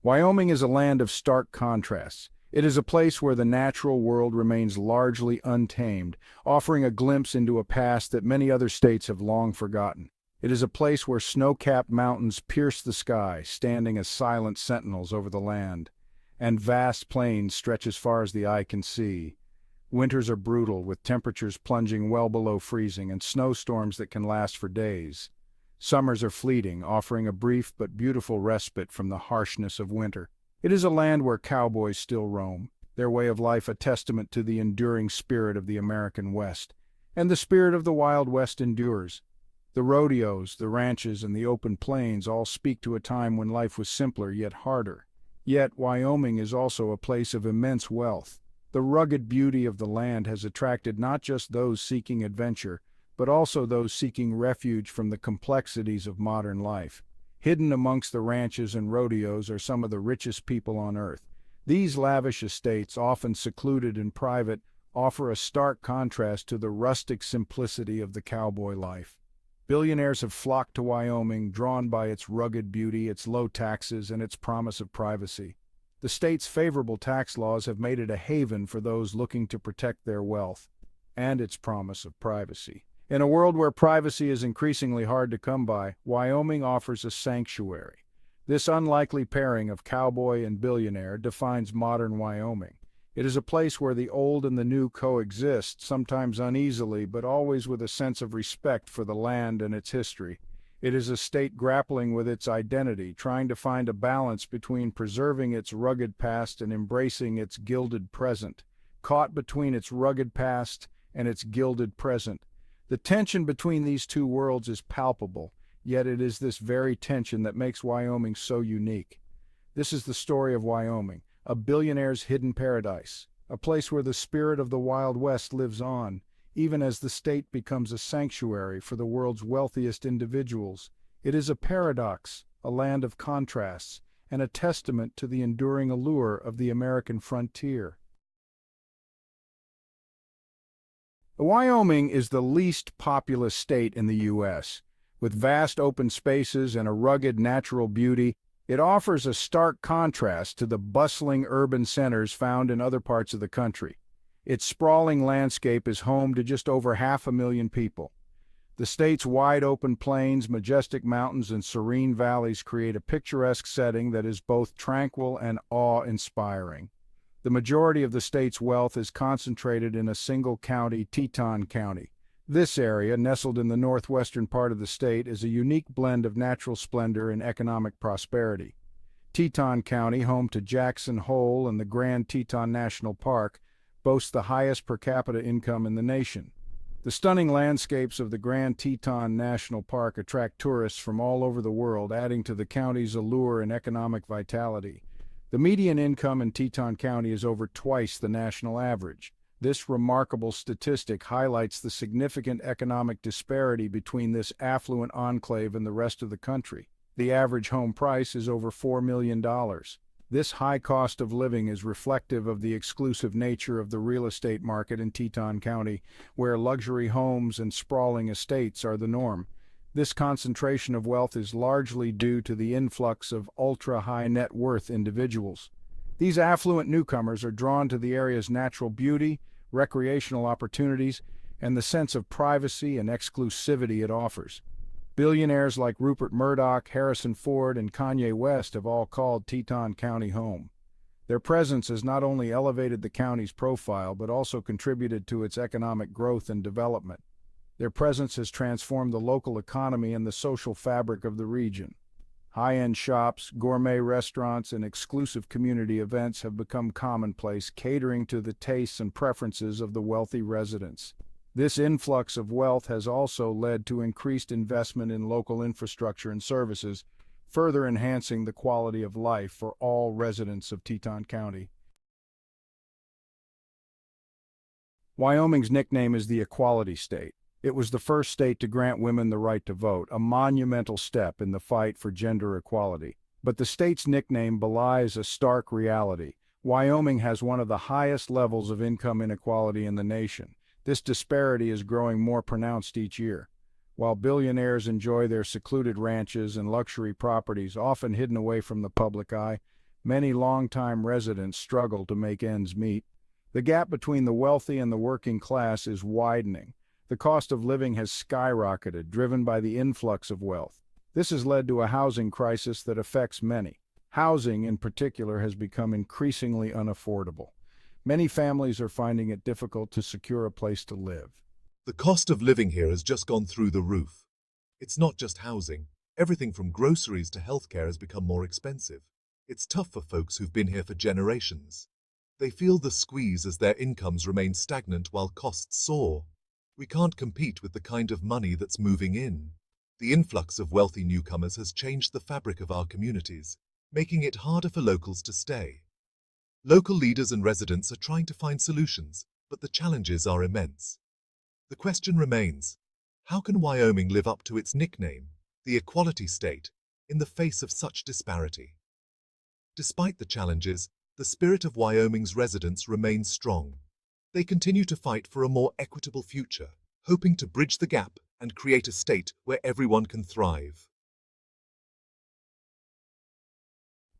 Wyoming is a land of stark contrasts. It is a place where the natural world remains largely untamed, offering a glimpse into a past that many other states have long forgotten. It is a place where snow-capped mountains pierce the sky, standing as silent sentinels over the land, and vast plains stretch as far as the eye can see. Winters are brutal, with temperatures plunging well below freezing and snowstorms that can last for days. Summers are fleeting, offering a brief but beautiful respite from the harshness of winter. It is a land where cowboys still roam, their way of life a testament to the enduring spirit of the American West. And the spirit of the Wild West endures. The rodeos, the ranches, and the open plains all speak to a time when life was simpler yet harder. Yet Wyoming is also a place of immense wealth. The rugged beauty of the land has attracted not just those seeking adventure, but also those seeking refuge from the complexities of modern life. Hidden amongst the ranches and rodeos are some of the richest people on earth. These lavish estates, often secluded and private, offer a stark contrast to the rustic simplicity of the cowboy life. Billionaires have flocked to Wyoming, drawn by its rugged beauty, its low taxes, and its promise of privacy. The state's favorable tax laws have made it a haven for those looking to protect their wealth, and its promise of privacy. In a world where privacy is increasingly hard to come by, Wyoming offers a sanctuary. This unlikely pairing of cowboy and billionaire defines modern Wyoming. It is a place where the old and the new coexist, sometimes uneasily, but always with a sense of respect for the land and its history. It is a state grappling with its identity, trying to find a balance between preserving its rugged past and embracing its gilded present. Caught between its rugged past and its gilded present, the tension between these two worlds is palpable, yet it is this very tension that makes Wyoming so unique. This is the story of Wyoming, a billionaire's hidden paradise, a place where the spirit of the Wild West lives on, even as the state becomes a sanctuary for the world's wealthiest individuals. It is a paradox, a land of contrasts, and a testament to the enduring allure of the American frontier. Wyoming is the least populous state in the U.S. With vast open spaces and a rugged natural beauty, it offers a stark contrast to the bustling urban centers found in other parts of the country. Its sprawling landscape is home to just over 500,000 people. The state's wide open plains, majestic mountains, and serene valleys create a picturesque setting that is both tranquil and awe-inspiring. The majority of the state's wealth is concentrated in a single county, Teton County. This area, nestled in the northwestern part of the state, is a unique blend of natural splendor and economic prosperity. Teton County, home to Jackson Hole and the Grand Teton National Park, boasts the highest per capita income in the nation. The stunning landscapes of the Grand Teton National Park attract tourists from all over the world, adding to the county's allure and economic vitality. The median income in Teton County is over twice the national average. This remarkable statistic highlights the significant economic disparity between this affluent enclave and the rest of the country. The average home price is over $4 million. This high cost of living is reflective of the exclusive nature of the real estate market in Teton County, where luxury homes and sprawling estates are the norm. This concentration of wealth is largely due to the influx of ultra-high net worth individuals. These affluent newcomers are drawn to the area's natural beauty, recreational opportunities, and the sense of privacy and exclusivity it offers. Billionaires like Rupert Murdoch, Harrison Ford, and Kanye West have all called Teton County home. Their presence has not only elevated the county's profile, but also contributed to its economic growth and development. Their presence has transformed the local economy and the social fabric of the region. High-end shops, gourmet restaurants, and exclusive community events have become commonplace, catering to the tastes and preferences of the wealthy residents. This influx of wealth has also led to increased investment in local infrastructure and services, further enhancing the quality of life for all residents of Teton County. Wyoming's nickname is the Equality State. It was the first state to grant women the right to vote, a monumental step in the fight for gender equality. But the state's nickname belies a stark reality. Wyoming has one of the highest levels of income inequality in the nation. This disparity is growing more pronounced each year. While billionaires enjoy their secluded ranches and luxury properties, often hidden away from the public eye, Many longtime residents struggle to make ends meet. The gap between the wealthy and the working class is widening. The cost of living has skyrocketed, driven by the influx of wealth. This has led to a housing crisis that affects many. Housing, in particular, has become increasingly unaffordable. Many families are finding it difficult to secure a place to live. The cost of living here has just gone through the roof. It's not just housing. Everything from groceries to healthcare has become more expensive. It's tough for folks who've been here for generations. They feel the squeeze as their incomes remain stagnant while costs soar. We can't compete with the kind of money that's moving in. The influx of wealthy newcomers has changed the fabric of our communities, making it harder for locals to stay. Local leaders and residents are trying to find solutions, but the challenges are immense. The question remains, how can Wyoming live up to its nickname, the Equality State, in the face of such disparity? Despite the challenges, the spirit of Wyoming's residents remains strong. They continue to fight for a more equitable future, hoping to bridge the gap and create a state where everyone can thrive.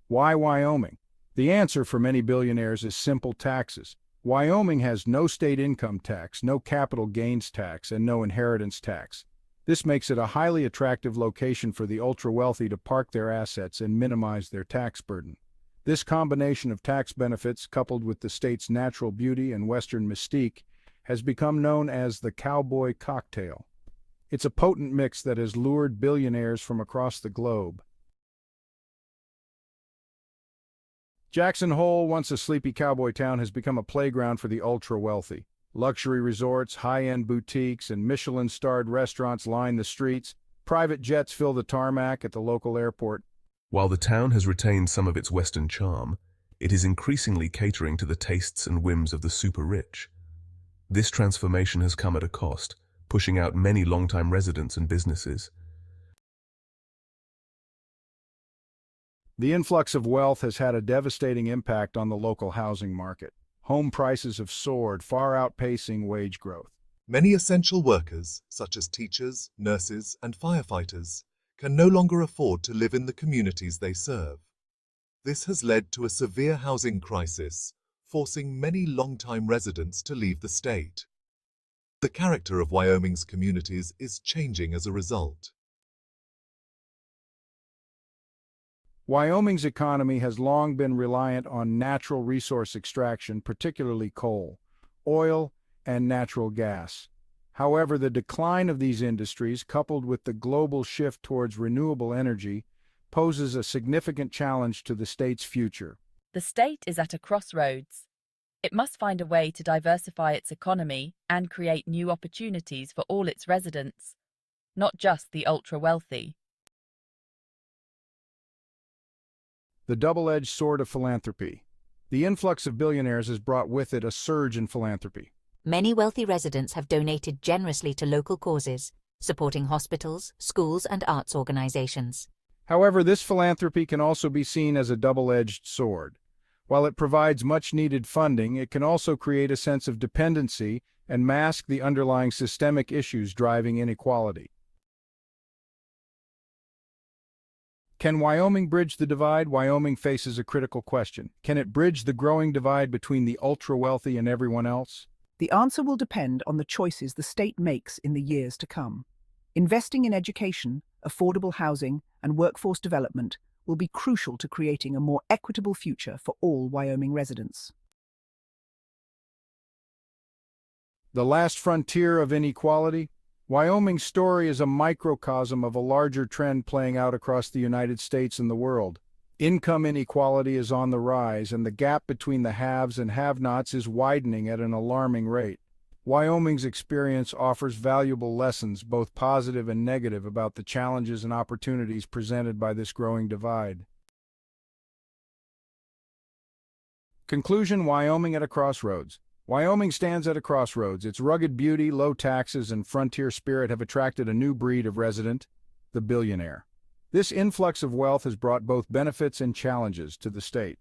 Why Wyoming? The answer for many billionaires is simple: taxes. Wyoming has no state income tax, no capital gains tax, and no inheritance tax. This makes it a highly attractive location for the ultra-wealthy to park their assets and minimize their tax burden. This combination of tax benefits, coupled with the state's natural beauty and Western mystique, has become known as the Cowboy Cocktail. It's a potent mix that has lured billionaires from across the globe. Jackson Hole, once a sleepy cowboy town, has become a playground for the ultra-wealthy. Luxury resorts, high-end boutiques, and Michelin-starred restaurants line the streets. Private jets fill the tarmac at the local airport. While the town has retained some of its Western charm, it is increasingly catering to the tastes and whims of the super-rich. This transformation has come at a cost, pushing out many long-time residents and businesses. The influx of wealth has had a devastating impact on the local housing market. Home prices have soared, far outpacing wage growth. Many essential workers, such as teachers, nurses, and firefighters, can no longer afford to live in the communities they serve. This has led to a severe housing crisis, forcing many long-time residents to leave the state. The character of Wyoming's communities is changing as a result. Wyoming's economy has long been reliant on natural resource extraction, particularly coal, oil, and natural gas. However, the decline of these industries, coupled with the global shift towards renewable energy, poses a significant challenge to the state's future. The state is at a crossroads. It must find a way to diversify its economy and create new opportunities for all its residents, not just the ultra-wealthy. The double-edged sword of philanthropy. The influx of billionaires has brought with it a surge in philanthropy. Many wealthy residents have donated generously to local causes, supporting hospitals, schools, and arts organizations. However, this philanthropy can also be seen as a double-edged sword. While it provides much-needed funding, it can also create a sense of dependency and mask the underlying systemic issues driving inequality. Can Wyoming bridge the divide? Wyoming faces a critical question. Can it bridge the growing divide between the ultra-wealthy and everyone else? The answer will depend on the choices the state makes in the years to come. Investing in education, affordable housing, and workforce development will be crucial to creating a more equitable future for all Wyoming residents. The last frontier of inequality? Wyoming's story is a microcosm of a larger trend playing out across the United States and the world. Income inequality is on the rise, and the gap between the haves and have-nots is widening at an alarming rate. Wyoming's experience offers valuable lessons, both positive and negative, about the challenges and opportunities presented by this growing divide. Conclusion: Wyoming at a crossroads. Wyoming stands at a crossroads. Its rugged beauty, low taxes, and frontier spirit have attracted a new breed of resident, the billionaire. This influx of wealth has brought both benefits and challenges to the state.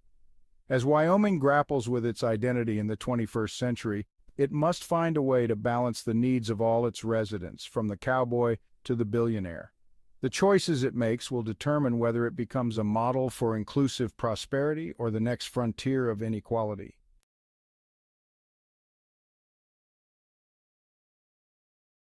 As Wyoming grapples with its identity in the 21st century, it must find a way to balance the needs of all its residents, from the cowboy to the billionaire. The choices it makes will determine whether it becomes a model for inclusive prosperity or the next frontier of inequality.